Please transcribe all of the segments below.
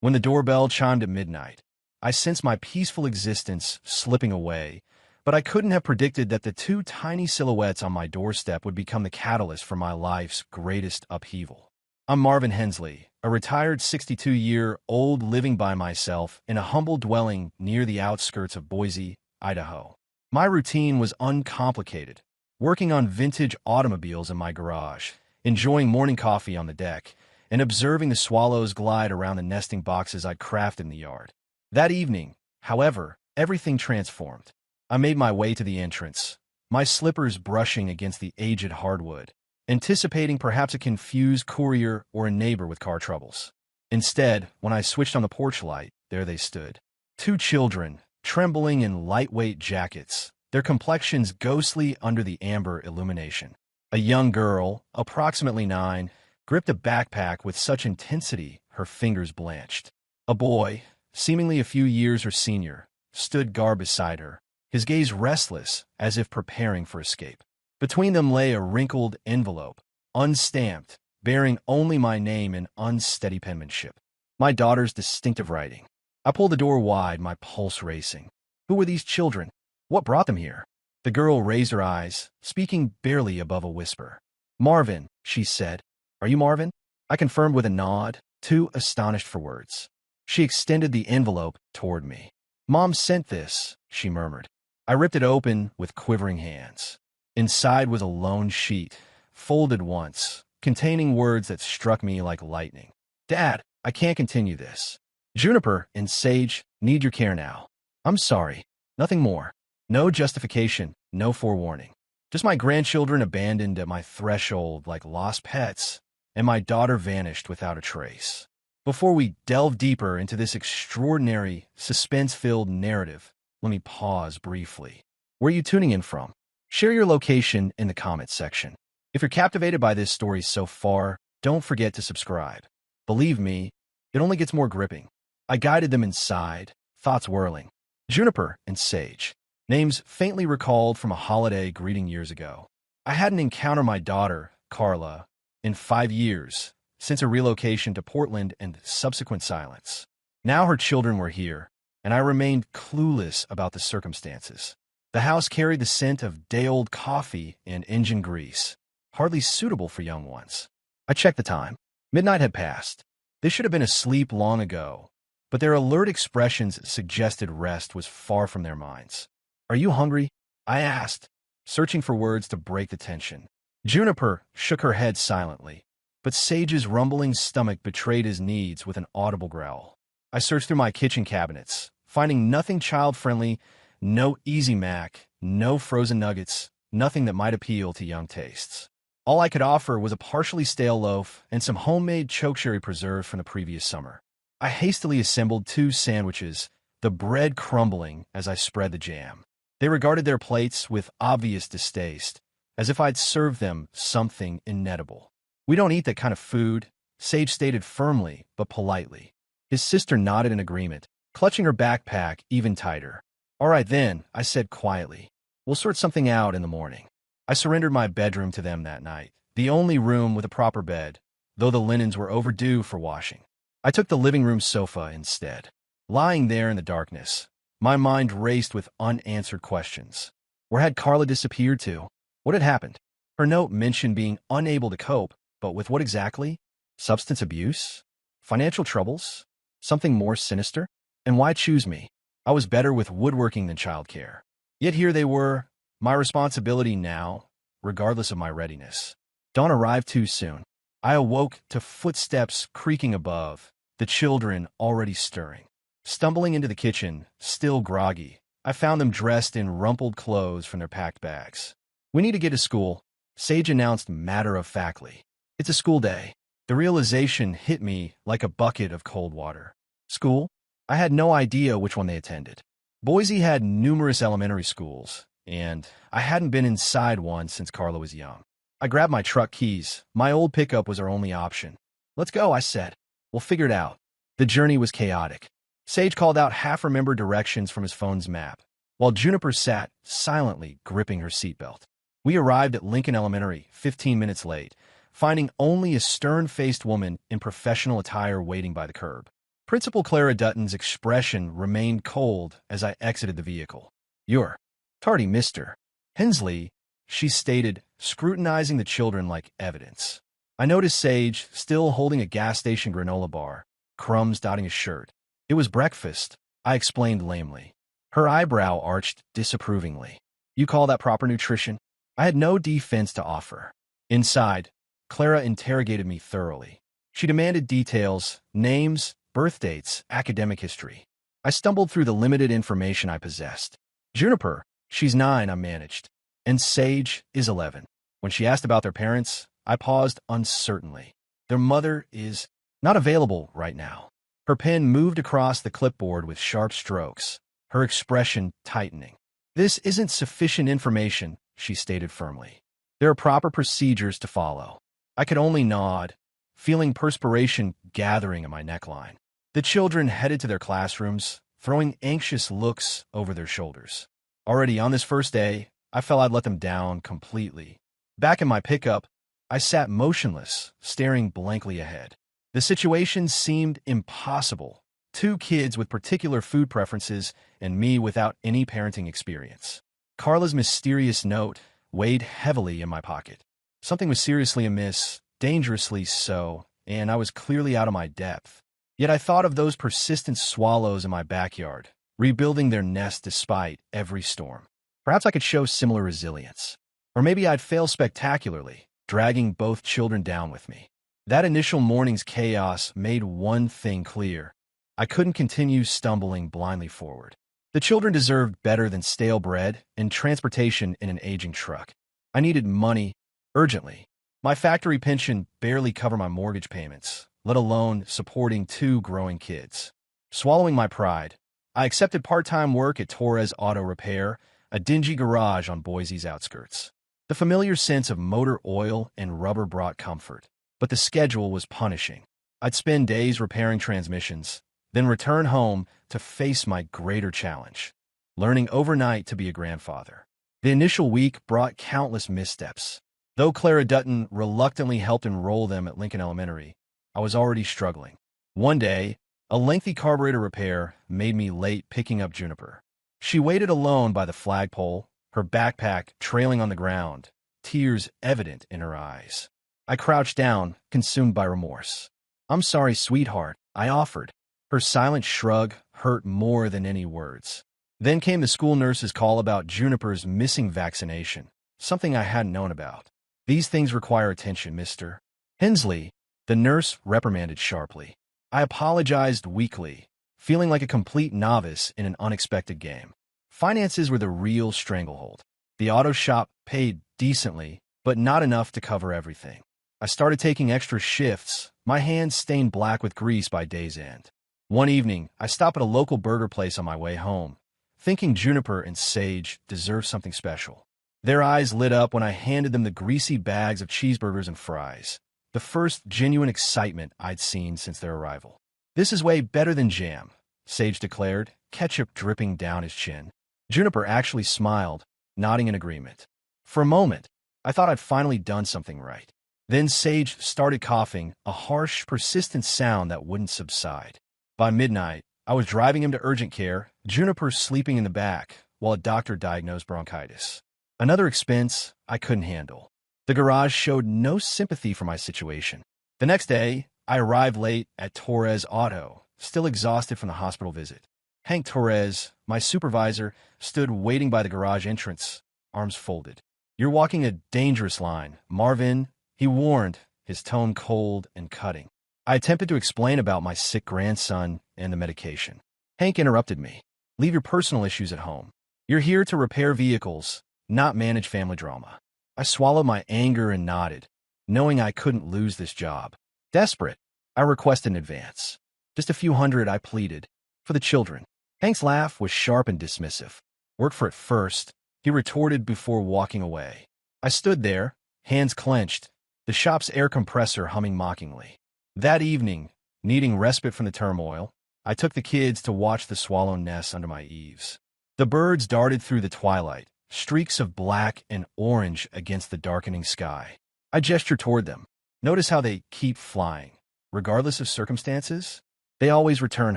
When the doorbell chimed at midnight, I sensed my peaceful existence slipping away, but I couldn't have predicted that the two tiny silhouettes on my doorstep would become the catalyst for my life's greatest upheaval. I'm Marvin Hensley, a retired 62-year-old living by myself in a humble dwelling near the outskirts of Boise, Idaho. My routine was uncomplicated, working on vintage automobiles in my garage, enjoying morning coffee on the deck, and observing the swallows glide around the nesting boxes I'd crafted in the yard. That evening, however, everything transformed. I made my way to the entrance, my slippers brushing against the aged hardwood, anticipating perhaps a confused courier or a neighbor with car troubles. Instead, when I switched on the porch light, there they stood. Two children, trembling in lightweight jackets, their complexions ghostly under the amber illumination. A young girl, approximately 9, gripped a backpack with such intensity her fingers blanched. A boy, seemingly a few years her senior, stood guard beside her, his gaze restless as if preparing for escape. Between them lay a wrinkled envelope, unstamped, bearing only my name in unsteady penmanship. My daughter's distinctive writing. I pulled the door wide, my pulse racing. Who were these children? What brought them here? The girl raised her eyes, speaking barely above a whisper. "Marvin," she said. "Are you Marvin?" I confirmed with a nod, too astonished for words. She extended the envelope toward me. "Mom sent this," she murmured. I ripped it open with quivering hands. Inside was a lone sheet, folded once, containing words that struck me like lightning. "Dad, I can't continue this. Juniper and Sage need your care now. I'm sorry. Nothing more. No justification, no forewarning. Just my grandchildren abandoned at my threshold like lost pets, and my daughter vanished without a trace." Before we delve deeper into this extraordinary, suspense-filled narrative, let me pause briefly. Where are you tuning in from? Share your location in the comments section. If you're captivated by this story so far, don't forget to subscribe. Believe me, it only gets more gripping. I guided them inside, thoughts whirling. Juniper and Sage, names faintly recalled from a holiday greeting years ago. I hadn't encountered my daughter, Carla, in 5 years, since a relocation to Portland and subsequent silence. Now her children were here, and I remained clueless about the circumstances. The house carried the scent of day-old coffee and engine grease, hardly suitable for young ones. I checked the time. Midnight had passed. They should have been asleep long ago, but their alert expressions suggested rest was far from their minds. "Are you hungry?" I asked, searching for words to break the tension. Juniper shook her head silently, but Sage's rumbling stomach betrayed his needs with an audible growl. I searched through my kitchen cabinets, finding nothing child-friendly. No Easy Mac, no frozen nuggets, nothing that might appeal to young tastes. All I could offer was a partially stale loaf and some homemade chokecherry preserves from the previous summer. I hastily assembled 2 sandwiches, the bread crumbling as I spread the jam. They regarded their plates with obvious distaste, as if I'd served them something inedible. "We don't eat that kind of food," Sage stated firmly but politely. His sister nodded in agreement, clutching her backpack even tighter. "All right then," I said quietly. "We'll sort something out in the morning." I surrendered my bedroom to them that night, the only room with a proper bed, though the linens were overdue for washing. I took the living room sofa instead. Lying there in the darkness, my mind raced with unanswered questions. Where had Carla disappeared to? What had happened? Her note mentioned being unable to cope, but with what exactly? Substance abuse? Financial troubles? Something more sinister? And why choose me? I was better with woodworking than childcare. Yet here they were, my responsibility now, regardless of my readiness. Dawn arrived too soon. I awoke to footsteps creaking above, the children already stirring. Stumbling into the kitchen, still groggy, I found them dressed in rumpled clothes from their packed bags. "We need to get to school," Sage announced matter-of-factly. "It's a school day." The realization hit me like a bucket of cold water. School? I had no idea which one they attended. Boise had numerous elementary schools, and I hadn't been inside one since Carla was young. I grabbed my truck keys. My old pickup was our only option. "Let's go," I said. "We'll figure it out." The journey was chaotic. Sage called out half-remembered directions from his phone's map, while Juniper sat silently gripping her seatbelt. We arrived at Lincoln Elementary 15 minutes late, finding only a stern-faced woman in professional attire waiting by the curb. Principal Clara Dutton's expression remained cold as I exited the vehicle. "You're tardy, Mr. Hensley," she stated, scrutinizing the children like evidence. I noticed Sage still holding a gas station granola bar, crumbs dotting his shirt. "It was breakfast," I explained lamely. Her eyebrow arched disapprovingly. "You call that proper nutrition?" I had no defense to offer. Inside, Clara interrogated me thoroughly. She demanded details, names, birth dates, academic history. I stumbled through the limited information I possessed. "Juniper, she's 9, I managed. And Sage is 11. When she asked about their parents, I paused uncertainly. "Their mother is not available right now." Her pen moved across the clipboard with sharp strokes, her expression tightening. "This isn't sufficient information," she stated firmly. "There are proper procedures to follow." I could only nod, feeling perspiration gathering in my neckline. The children headed to their classrooms, throwing anxious looks over their shoulders. Already on this first day, I felt I'd let them down completely. Back in my pickup, I sat motionless, staring blankly ahead. The situation seemed impossible. 2 kids with particular food preferences and me without any parenting experience. Carla's mysterious note weighed heavily in my pocket. Something was seriously amiss, dangerously so, and I was clearly out of my depth. Yet I thought of those persistent swallows in my backyard, rebuilding their nest despite every storm. Perhaps I could show similar resilience. Or maybe I'd fail spectacularly, dragging both children down with me. That initial morning's chaos made one thing clear. I couldn't continue stumbling blindly forward. The children deserved better than stale bread and transportation in an aging truck. I needed money, urgently. My factory pension barely covered my mortgage payments, let alone supporting 2 growing kids. Swallowing my pride, I accepted part-time work at Torres Auto Repair, a dingy garage on Boise's outskirts. The familiar sense of motor oil and rubber brought comfort, but the schedule was punishing. I'd spend days repairing transmissions, then return home to face my greater challenge, learning overnight to be a grandfather. The initial week brought countless missteps. Though Clara Dutton reluctantly helped enroll them at Lincoln Elementary, I was already struggling. One day, a lengthy carburetor repair made me late picking up Juniper. She waited alone by the flagpole, her backpack trailing on the ground, tears evident in her eyes. I crouched down, consumed by remorse. "I'm sorry, sweetheart," I offered. Her silent shrug hurt more than any words. Then came the school nurse's call about Juniper's missing vaccination, something I hadn't known about. "These things require attention, Mr. Hensley," the nurse reprimanded sharply. I apologized weakly, feeling like a complete novice in an unexpected game. Finances were the real stranglehold. The auto shop paid decently, but not enough to cover everything. I started taking extra shifts, my hands stained black with grease by day's end. One evening, I stopped at a local burger place on my way home, thinking Juniper and Sage deserved something special. Their eyes lit up when I handed them the greasy bags of cheeseburgers and fries, the first genuine excitement I'd seen since their arrival. "This is way better than jam," Sage declared, ketchup dripping down his chin. Juniper actually smiled, nodding in agreement. For a moment, I thought I'd finally done something right. Then Sage started coughing, a harsh, persistent sound that wouldn't subside. By midnight, I was driving him to urgent care, Juniper sleeping in the back, while a doctor diagnosed bronchitis. Another expense I couldn't handle. The garage showed no sympathy for my situation. The next day, I arrived late at Torres Auto, still exhausted from the hospital visit. Hank Torres, my supervisor, stood waiting by the garage entrance, arms folded. "You're walking a dangerous line, Marvin," he warned, his tone cold and cutting. I attempted to explain about my sick grandson and the medication. Hank interrupted me. "Leave your personal issues at home. You're here to repair vehicles, not manage family drama." I swallowed my anger and nodded, knowing I couldn't lose this job. Desperate, I requested an advance. "Just a few hundred," I pleaded. "For the children." Hank's laugh was sharp and dismissive. "Work for it first," he retorted before walking away. I stood there, hands clenched, the shop's air compressor humming mockingly. That evening, needing respite from the turmoil, I took the kids to watch the swallow nests under my eaves. The birds darted through the twilight, streaks of black and orange against the darkening sky. I gestured toward them. "Notice how they keep flying, regardless of circumstances?" They always return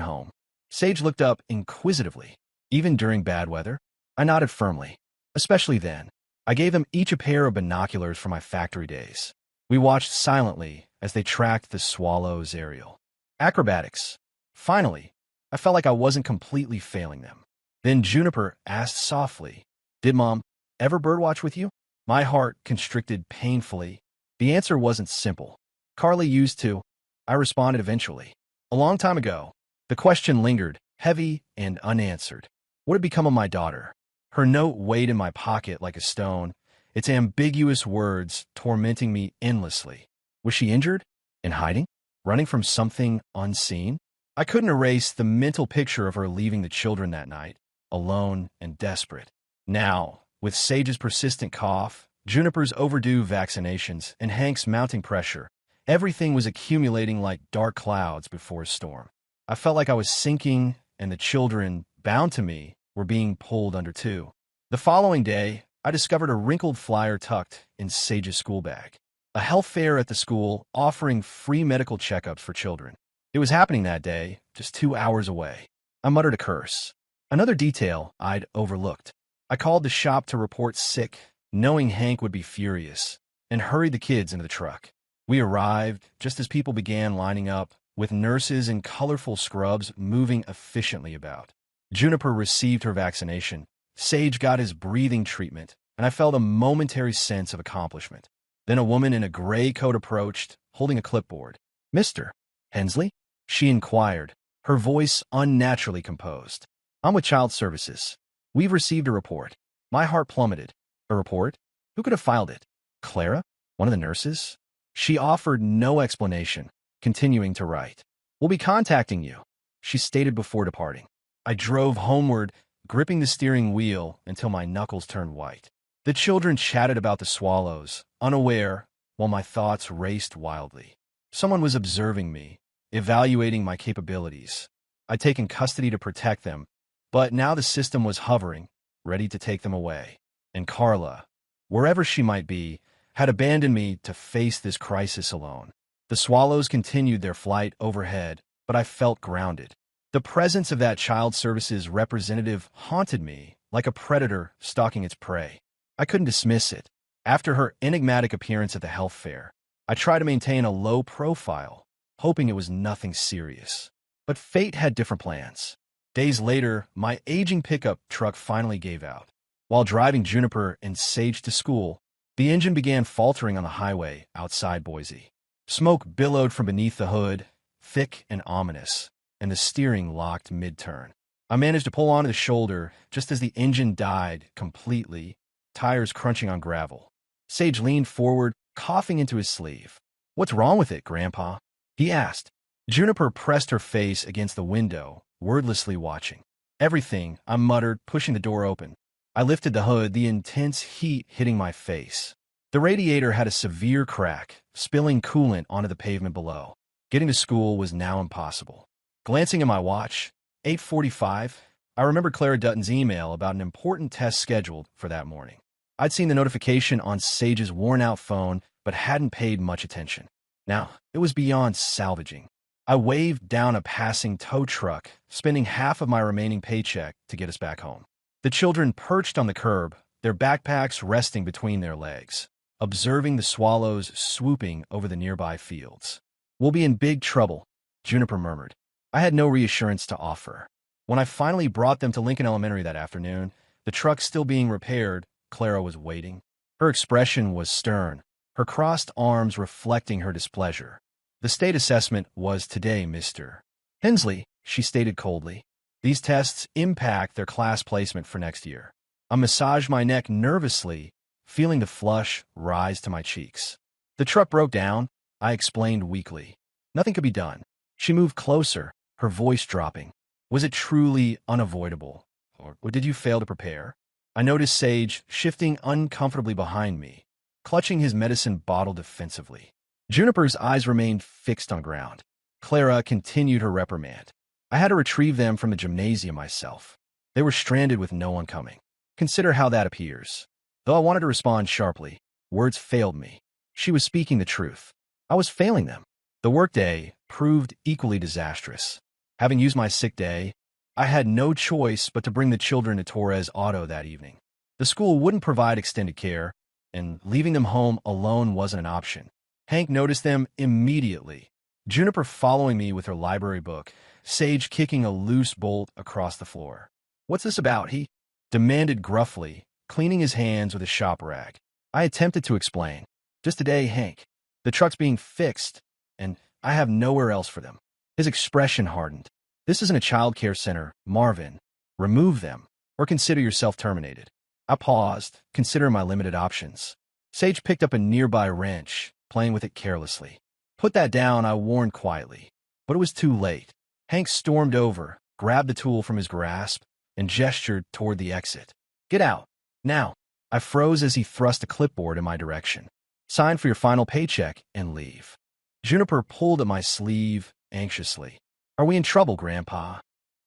home. Sage looked up inquisitively. Even during bad weather? I nodded firmly. Especially then. I gave them each a pair of binoculars for my factory days. We watched silently as they tracked the swallow's aerial acrobatics. Finally, I felt like I wasn't completely failing them. Then Juniper asked softly, "Did Mom ever birdwatch with you?" My heart constricted painfully. The answer wasn't simple. "Carly used to," I responded eventually. "A long time ago." The question lingered, heavy and unanswered. What had become of my daughter? Her note weighed in my pocket like a stone, its ambiguous words tormenting me endlessly. Was she injured? In hiding? Running from something unseen? I couldn't erase the mental picture of her leaving the children that night, alone and desperate. Now, with Sage's persistent cough, Juniper's overdue vaccinations, and Hank's mounting pressure, everything was accumulating like dark clouds before a storm. I felt like I was sinking, and the children, bound to me, were being pulled under too. The following day, I discovered a wrinkled flyer tucked in Sage's school bag. A health fair at the school offering free medical checkups for children. It was happening that day, just 2 hours away. I muttered a curse. Another detail I'd overlooked. I called the shop to report sick, knowing Hank would be furious, and hurried the kids into the truck. We arrived just as people began lining up, with nurses in colorful scrubs moving efficiently about. Juniper received her vaccination. Sage got his breathing treatment, and I felt a momentary sense of accomplishment. Then a woman in a gray coat approached, holding a clipboard. "Mr. Hensley?" she inquired, her voice unnaturally composed. "I'm with Child Services. We've received a report." My heart plummeted. A report? Who could have filed it? Clara? One of the nurses? She offered no explanation, continuing to write. "We'll be contacting you," she stated before departing. I drove homeward, gripping the steering wheel until my knuckles turned white. The children chatted about the swallows, unaware, while my thoughts raced wildly. Someone was observing me, evaluating my capabilities. I'd taken custody to protect them, but now the system was hovering, ready to take them away. And Carla, wherever she might be, had abandoned me to face this crisis alone. The swallows continued their flight overhead, but I felt grounded. The presence of that Child Services representative haunted me like a predator stalking its prey. I couldn't dismiss it. After her enigmatic appearance at the health fair, I tried to maintain a low profile, hoping it was nothing serious. But fate had different plans. Days later, my aging pickup truck finally gave out. While driving Juniper and Sage to school, the engine began faltering on the highway outside Boise. Smoke billowed from beneath the hood, thick and ominous, and the steering locked mid-turn. I managed to pull onto the shoulder just as the engine died completely, tires crunching on gravel. Sage leaned forward, coughing into his sleeve. "What's wrong with it, Grandpa?" he asked. Juniper pressed her face against the window, wordlessly watching. "Everything," I muttered, pushing the door open. I lifted the hood, the intense heat hitting my face. The radiator had a severe crack, spilling coolant onto the pavement below. Getting to school was now impossible. Glancing at my watch, 8:45, I remembered Clara Dutton's email about an important test scheduled for that morning. I'd seen the notification on Sage's worn-out phone, but hadn't paid much attention. Now, it was beyond salvaging. I waved down a passing tow truck, spending half of my remaining paycheck to get us back home. The children perched on the curb, their backpacks resting between their legs, observing the swallows swooping over the nearby fields. "We'll be in big trouble," Juniper murmured. I had no reassurance to offer. When I finally brought them to Lincoln Elementary that afternoon, the truck still being repaired, Clara was waiting. Her expression was stern, her crossed arms reflecting her displeasure. "The state assessment was today, Mr. Hensley," she stated coldly. "These tests impact their class placement for next year." I massaged my neck nervously, feeling the flush rise to my cheeks. "The truck broke down," I explained weakly. "Nothing could be done." She moved closer, her voice dropping. "Was it truly unavoidable? Or did you fail to prepare?" I noticed Sage shifting uncomfortably behind me, clutching his medicine bottle defensively. Juniper's eyes remained fixed on the ground. Clara continued her reprimand. I had to retrieve them from the gymnasium myself. They were stranded with no one coming. Consider how that appears. Though I wanted to respond sharply, words failed me. She was speaking the truth. I was failing them. The workday proved equally disastrous. Having used my sick day, I had no choice but to bring the children to Torres Auto that evening. The school wouldn't provide extended care, and leaving them home alone wasn't an option. Hank noticed them immediately. Juniper following me with her library book, Sage kicking a loose bolt across the floor. "What's this about?" he demanded gruffly, cleaning his hands with a shop rag. I attempted to explain. "Just today, Hank. The truck's being fixed, and I have nowhere else for them." His expression hardened. "This isn't a child care center, Marvin. Remove them, or consider yourself terminated." I paused, considering my limited options. Sage picked up a nearby wrench, playing with it carelessly. "Put that down," I warned quietly. But it was too late. Hank stormed over, grabbed the tool from his grasp, and gestured toward the exit. "Get out, now." I froze as he thrust a clipboard in my direction. "Sign for your final paycheck and leave." Juniper pulled at my sleeve anxiously. "Are we in trouble, Grandpa?"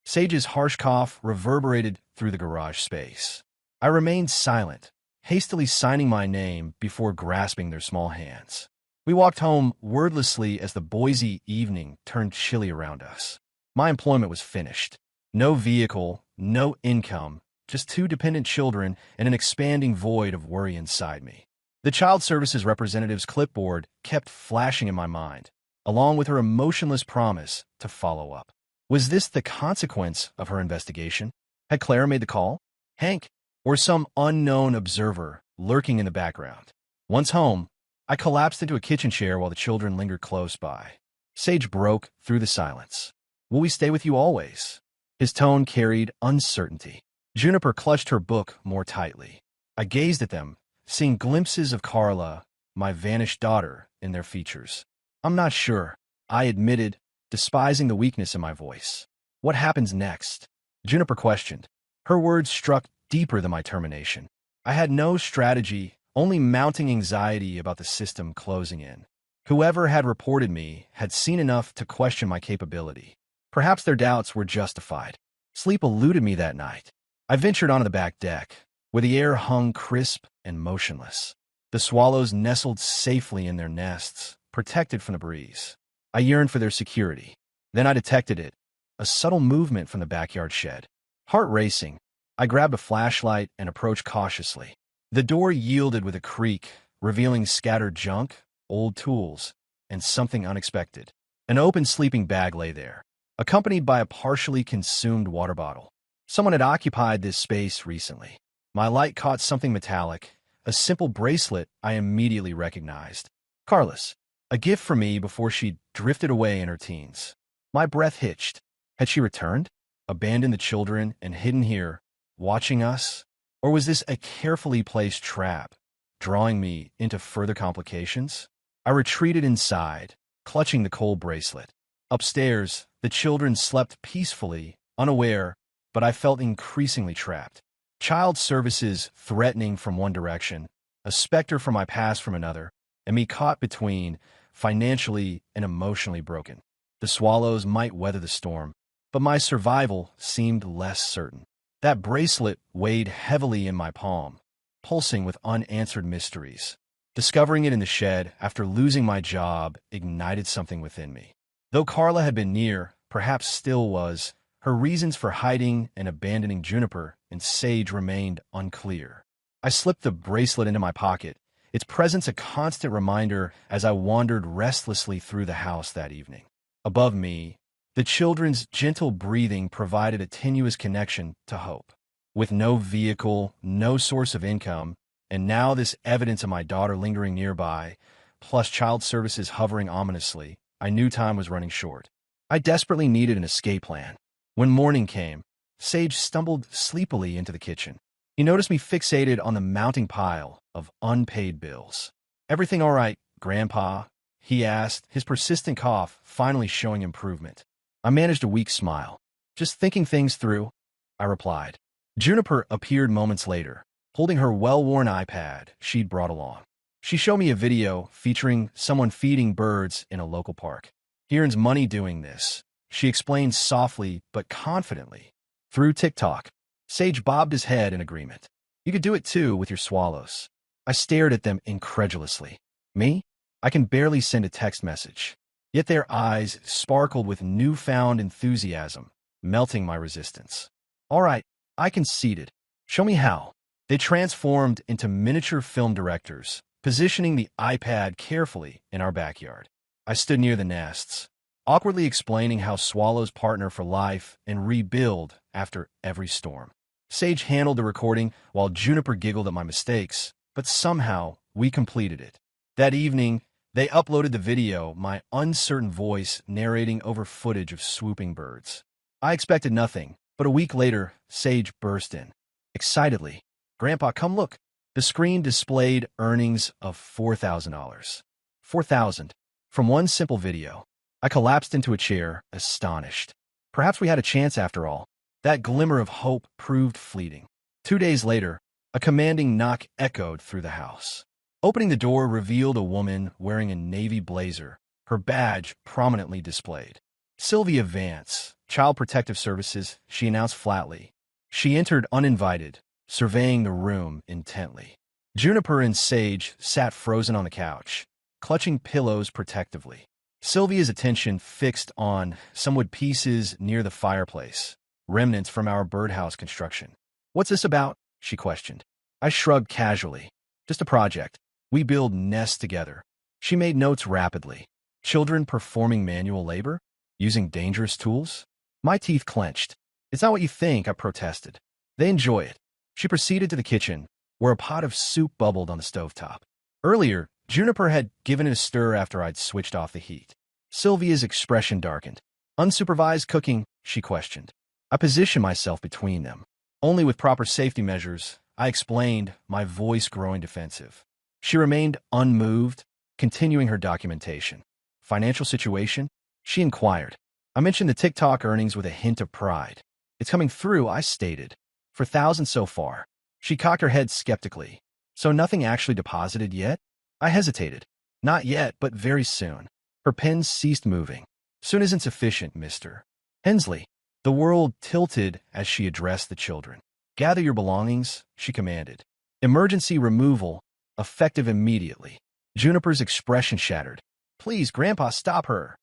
Sage's harsh cough reverberated through the garage space. I remained silent, hastily signing my name before grasping their small hands. We walked home wordlessly as the Boise evening turned chilly around us. My employment was finished. No vehicle, no income, just two dependent children and an expanding void of worry inside me. The child services representative's clipboard kept flashing in my mind, along with her emotionless promise to follow up. Was this the consequence of her investigation? Had Clara made the call? Hank? Or some unknown observer lurking in the background? Once home, I collapsed into a kitchen chair while the children lingered close by. Sage broke through the silence. "Will we stay with you always?" His tone carried uncertainty. Juniper clutched her book more tightly. I gazed at them, seeing glimpses of Carla, my vanished daughter, in their features. "I'm not sure," I admitted, despising the weakness in my voice. "What happens next?" Juniper questioned. Her words struck deeper than my termination. I had no strategy, only mounting anxiety about the system closing in. Whoever had reported me had seen enough to question my capability. Perhaps their doubts were justified. Sleep eluded me that night. I ventured onto the back deck, where the air hung crisp and motionless. The swallows nestled safely in their nests, protected from the breeze. I yearned for their security. Then I detected it, a subtle movement from the backyard shed. Heart racing, I grabbed a flashlight and approached cautiously. The door yielded with a creak, revealing scattered junk, old tools, and something unexpected. An open sleeping bag lay there, accompanied by a partially consumed water bottle. Someone had occupied this space recently. My light caught something metallic, a simple bracelet I immediately recognized. Carla's, a gift for me before she drifted away in her teens. My breath hitched. Had she returned, abandoned the children, and hidden here, watching us? Or was this a carefully placed trap, drawing me into further complications? I retreated inside, clutching the cold bracelet. Upstairs, the children slept peacefully, unaware, but I felt increasingly trapped. Child services threatening from one direction, a specter from my past from another, and me caught between, financially and emotionally broken. The swallows might weather the storm, but my survival seemed less certain. That bracelet weighed heavily in my palm, pulsing with unanswered mysteries. Discovering it in the shed after losing my job ignited something within me. Though Carla had been near, perhaps still was, her reasons for hiding and abandoning Juniper and Sage remained unclear. I slipped the bracelet into my pocket, its presence a constant reminder as I wandered restlessly through the house that evening. Above me, the children's gentle breathing provided a tenuous connection to hope. With no vehicle, no source of income, and now this evidence of my daughter lingering nearby, plus child services hovering ominously, I knew time was running short. I desperately needed an escape plan. When morning came, Sage stumbled sleepily into the kitchen. He noticed me fixated on the mounting pile of unpaid bills. "Everything all right, Grandpa?" he asked, his persistent cough finally showing improvement. I managed a weak smile. "Just thinking things through," I replied. Juniper appeared moments later, holding her well-worn iPad she'd brought along. She showed me a video featuring someone feeding birds in a local park. "He earns money doing this," she explained softly but confidently. "Through TikTok." Sage bobbed his head in agreement. "You could do it too with your swallows." I stared at them incredulously. "Me? I can barely send a text message." Yet their eyes sparkled with newfound enthusiasm, melting my resistance. All right, I conceded. Show me how. They transformed into miniature film directors, positioning the iPad carefully in our backyard. I stood near the nests, awkwardly explaining how swallows partner for life and rebuild after every storm. Sage handled the recording while Juniper giggled at my mistakes, but somehow we completed it. That evening, they uploaded the video, my uncertain voice narrating over footage of swooping birds. I expected nothing, but a week later, Sage burst in. Excitedly, "Grandpa, come look." The screen displayed earnings of $4,000. $4,000 from one simple video. I collapsed into a chair, astonished. Perhaps we had a chance after all. That glimmer of hope proved fleeting. 2 days later, a commanding knock echoed through the house. Opening the door revealed a woman wearing a navy blazer, her badge prominently displayed. "Sylvia Vance, Child Protective Services," she announced flatly. She entered uninvited, surveying the room intently. Juniper and Sage sat frozen on the couch, clutching pillows protectively. Sylvia's attention fixed on some wood pieces near the fireplace, remnants from our birdhouse construction. "What's this about?" she questioned. I shrugged casually. "Just a project. We build nests together." She made notes rapidly. "Children performing manual labor? Using dangerous tools?" My teeth clenched. "It's not what you think," I protested. "They enjoy it." She proceeded to the kitchen, where a pot of soup bubbled on the stovetop. Earlier, Juniper had given it a stir after I'd switched off the heat. Sylvia's expression darkened. "Unsupervised cooking?" she questioned. I positioned myself between them. "Only with proper safety measures," I explained, my voice growing defensive. She remained unmoved, continuing her documentation. "Financial situation?" she inquired. I mentioned the TikTok earnings with a hint of pride. "It's coming through," I stated. "For thousands so far." She cocked her head skeptically. "So nothing actually deposited yet?" I hesitated. "Not yet, but very soon." Her pen ceased moving. "Soon isn't sufficient, Mr. Hensley." The world tilted as she addressed the children. "Gather your belongings," she commanded. "Emergency removal, effective immediately." Juniper's expression shattered. "Please, Grandpa, stop her."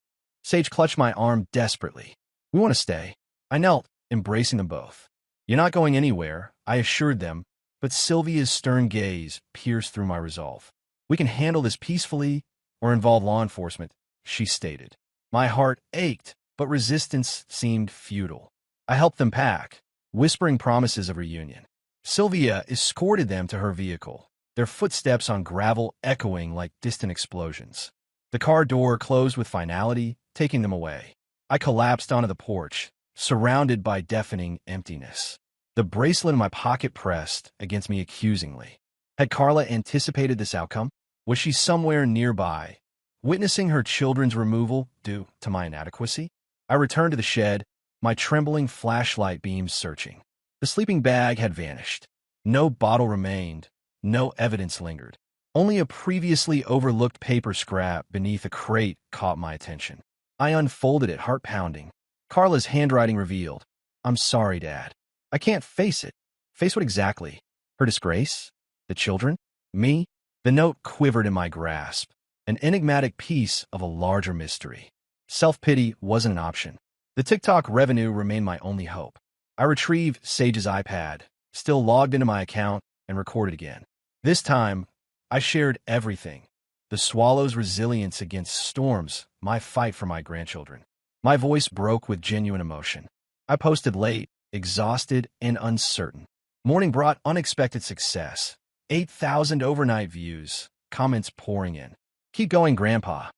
Sage clutched my arm desperately. "We want to stay." I knelt, embracing them both. "You're not going anywhere," I assured them, but Sylvia's stern gaze pierced through my resolve. "We can handle this peacefully or involve law enforcement," she stated. My heart ached, but resistance seemed futile. I helped them pack, whispering promises of reunion. Sylvia escorted them to her vehicle, their footsteps on gravel echoing like distant explosions. The car door closed with finality, taking them away. I collapsed onto the porch, surrounded by deafening emptiness. The bracelet in my pocket pressed against me accusingly. Had Carla anticipated this outcome? Was she somewhere nearby, witnessing her children's removal due to my inadequacy? I returned to the shed, my trembling flashlight beams searching. The sleeping bag had vanished. No bottle remained. No evidence lingered. Only a previously overlooked paper scrap beneath a crate caught my attention. I unfolded it, heart pounding. Carla's handwriting revealed. "I'm sorry, Dad. I can't face it." Face what exactly? Her disgrace? The children? Me? The note quivered in my grasp, an enigmatic piece of a larger mystery. Self-pity wasn't an option. The TikTok revenue remained my only hope. I retrieved Sage's iPad, still logged into my account, and recorded again. This time, I shared everything. The swallow's resilience against storms, my fight for my grandchildren. My voice broke with genuine emotion. I posted late, exhausted, and uncertain. Morning brought unexpected success. 8,000 overnight views, comments pouring in. "Keep going, Grandpa.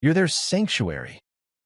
You're their sanctuary."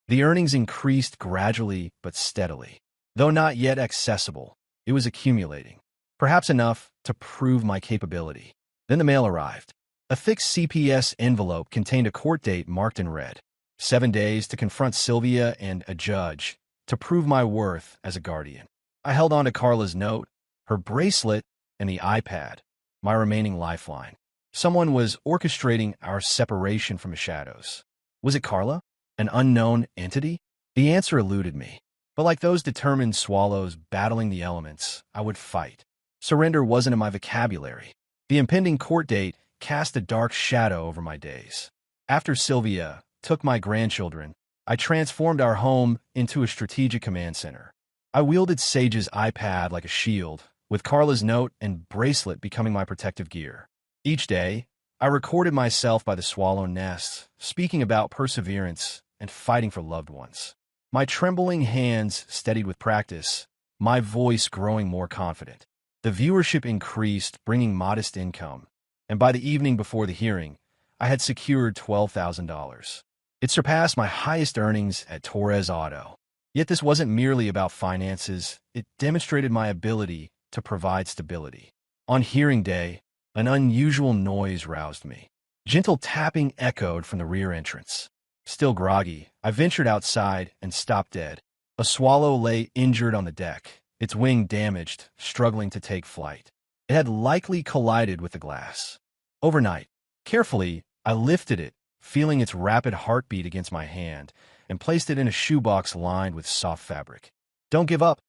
The earnings increased gradually but steadily. Though not yet accessible, it was accumulating. Perhaps enough to prove my capability. Then the mail arrived. A thick CPS envelope contained a court date marked in red. 7 days to confront Sylvia and a judge to prove my worth as a guardian. I held on to Carla's note, her bracelet, and the iPad, my remaining lifeline. Someone was orchestrating our separation from the shadows. Was it Carla? An unknown entity? The answer eluded me. But like those determined swallows battling the elements, I would fight. Surrender wasn't in my vocabulary. The impending court date cast a dark shadow over my days. After Sylvia, took my grandchildren, I transformed our home into a strategic command center. I wielded Sage's iPad like a shield, with Carla's note and bracelet becoming my protective gear. Each day, I recorded myself by the swallow nest, speaking about perseverance and fighting for loved ones. My trembling hands steadied with practice, my voice growing more confident. The viewership increased, bringing modest income, and by the evening before the hearing, I had secured $12,000. It surpassed my highest earnings at Torres Auto. Yet this wasn't merely about finances, it demonstrated my ability to provide stability. On hearing day, an unusual noise roused me. Gentle tapping echoed from the rear entrance. Still groggy, I ventured outside and stopped dead. A swallow lay injured on the deck, its wing damaged, struggling to take flight. It had likely collided with the glass. Overnight, carefully, I lifted it, feeling its rapid heartbeat against my hand, and placed it in a shoebox lined with soft fabric. "Don't give up,"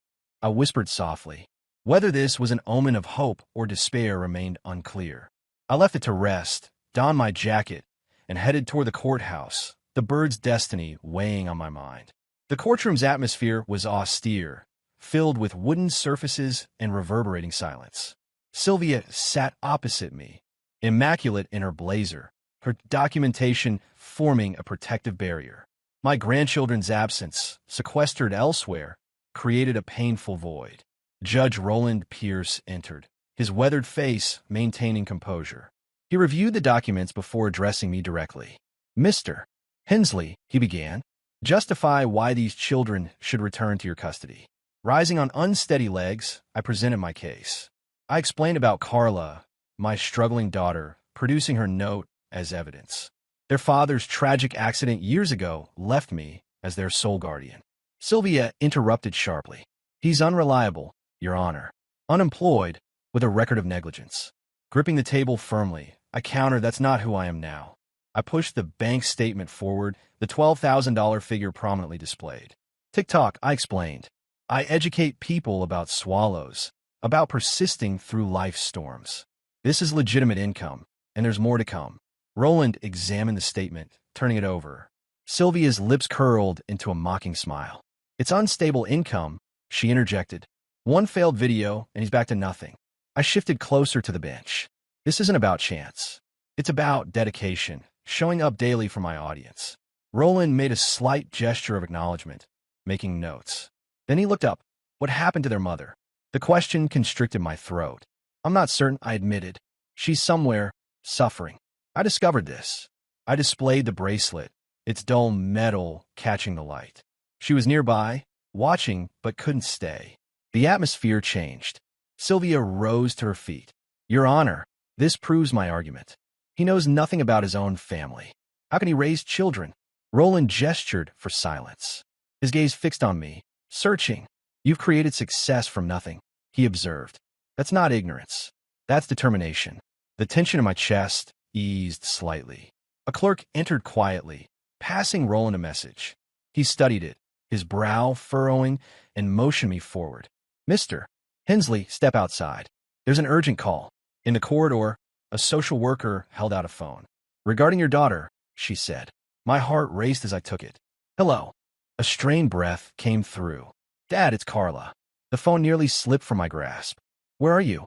I whispered softly. Whether this was an omen of hope or despair remained unclear. I left it to rest, donned my jacket, and headed toward the courthouse, the bird's destiny weighing on my mind. The courtroom's atmosphere was austere, filled with wooden surfaces and reverberating silence. Sylvia sat opposite me, immaculate in her blazer, her documentation forming a protective barrier. My grandchildren's absence, sequestered elsewhere, created a painful void. Judge Roland Pierce entered, his weathered face maintaining composure. He reviewed the documents before addressing me directly. "Mr. Hensley," he began, "justify why these children should return to your custody." Rising on unsteady legs, I presented my case. I explained about Carla, my struggling daughter, producing her note as evidence. Their father's tragic accident years ago left me as their sole guardian. Sylvia interrupted sharply. "He's unreliable, Your Honor. Unemployed, with a record of negligence." Gripping the table firmly, I countered, "That's not who I am now." I pushed the bank statement forward, the $12,000 figure prominently displayed. "Tick-tock," I explained. "I educate people about swallows, about persisting through life's storms. This is legitimate income, and there's more to come." Roland examined the statement, turning it over. Sylvia's lips curled into a mocking smile. "It's unstable income," she interjected. "One failed video, and he's back to nothing." I shifted closer to the bench. "This isn't about chance. It's about dedication, showing up daily for my audience." Roland made a slight gesture of acknowledgement, making notes. Then he looked up. "What happened to their mother?" The question constricted my throat. "I'm not certain," I admitted. "She's somewhere, suffering." I discovered this. I displayed the bracelet, its dull metal catching the light. She was nearby, watching, but couldn't stay. The atmosphere changed. Sylvia rose to her feet. "Your Honor, this proves my argument. He knows nothing about his own family. How can he raise children?" Roland gestured for silence. His gaze fixed on me, searching. "You've created success from nothing," he observed. "That's not ignorance. That's determination." The tension in my chest eased slightly. A clerk entered quietly, passing Roland a message. He studied it, his brow furrowing, and motioned me forward. "Mr. Hensley, step outside. There's an urgent call." In the corridor, a social worker held out a phone. "Regarding your daughter," she said. My heart raced as I took it. "Hello." A strained breath came through. "Dad, it's Carla." The phone nearly slipped from my grasp. "Where are you?"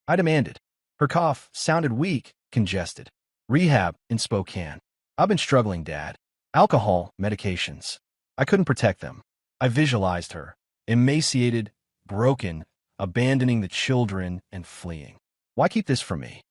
I demanded. Her cough sounded weak, congested. "Rehab in Spokane. I've been struggling, Dad. Alcohol, medications. I couldn't protect them." I visualized her, emaciated, broken, abandoning the children and fleeing. "Why keep this from me?"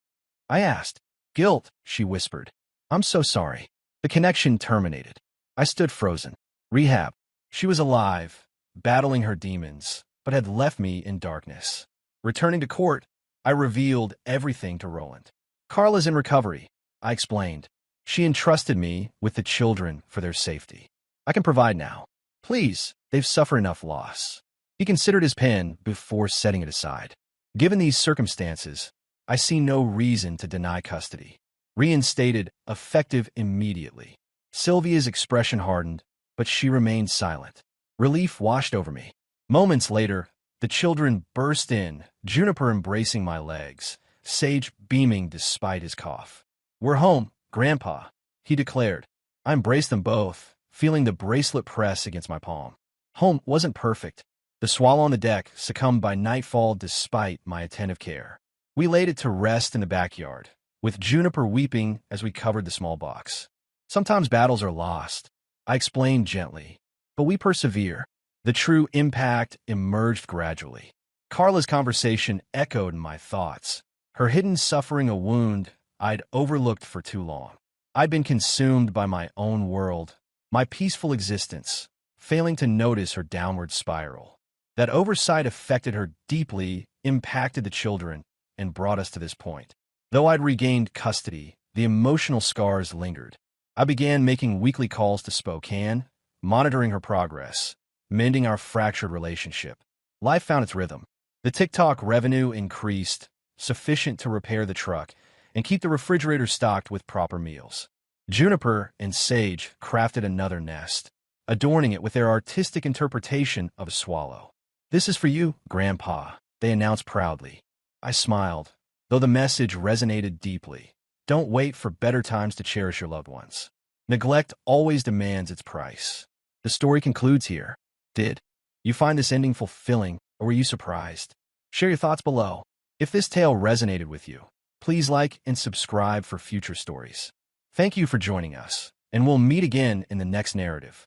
I asked. "Guilt," she whispered. "I'm so sorry." The connection terminated. I stood frozen. Rehab. She was alive, battling her demons, but had left me in darkness. Returning to court, I revealed everything to Roland. "Carla's in recovery," I explained. "She entrusted me with the children for their safety. I can provide now. Please, they've suffered enough loss." He considered his pen before setting it aside. "Given these circumstances, I see no reason to deny custody." Reinstated, effective immediately. Sylvia's expression hardened, but she remained silent. Relief washed over me. Moments later, the children burst in, Juniper embracing my legs, Sage beaming despite his cough. "We're home, Grandpa," he declared. I embraced them both, feeling the bracelet press against my palm. Home wasn't perfect. The swallow on the deck succumbed by nightfall despite my attentive care. We laid it to rest in the backyard, with Juniper weeping as we covered the small box. Sometimes battles are lost, I explained gently, but we persevere. The true impact emerged gradually. Carla's conversation echoed in my thoughts, her hidden suffering a wound I'd overlooked for too long. I'd been consumed by my own world, my peaceful existence, failing to notice her downward spiral. That oversight affected her deeply, impacted the children, and brought us to this point. Though I'd regained custody, the emotional scars lingered. I began making weekly calls to Spokane, monitoring her progress, mending our fractured relationship. Life found its rhythm. The TikTok revenue increased, sufficient to repair the truck and keep the refrigerator stocked with proper meals. Juniper and Sage crafted another nest, adorning it with their artistic interpretation of a swallow. "This is for you, Grandpa," they announced proudly. I smiled, though the message resonated deeply. Don't wait for better times to cherish your loved ones. Neglect always demands its price. The story concludes here. Did you find this ending fulfilling, or were you surprised? Share your thoughts below. If this tale resonated with you, please like and subscribe for future stories. Thank you for joining us, and we'll meet again in the next narrative.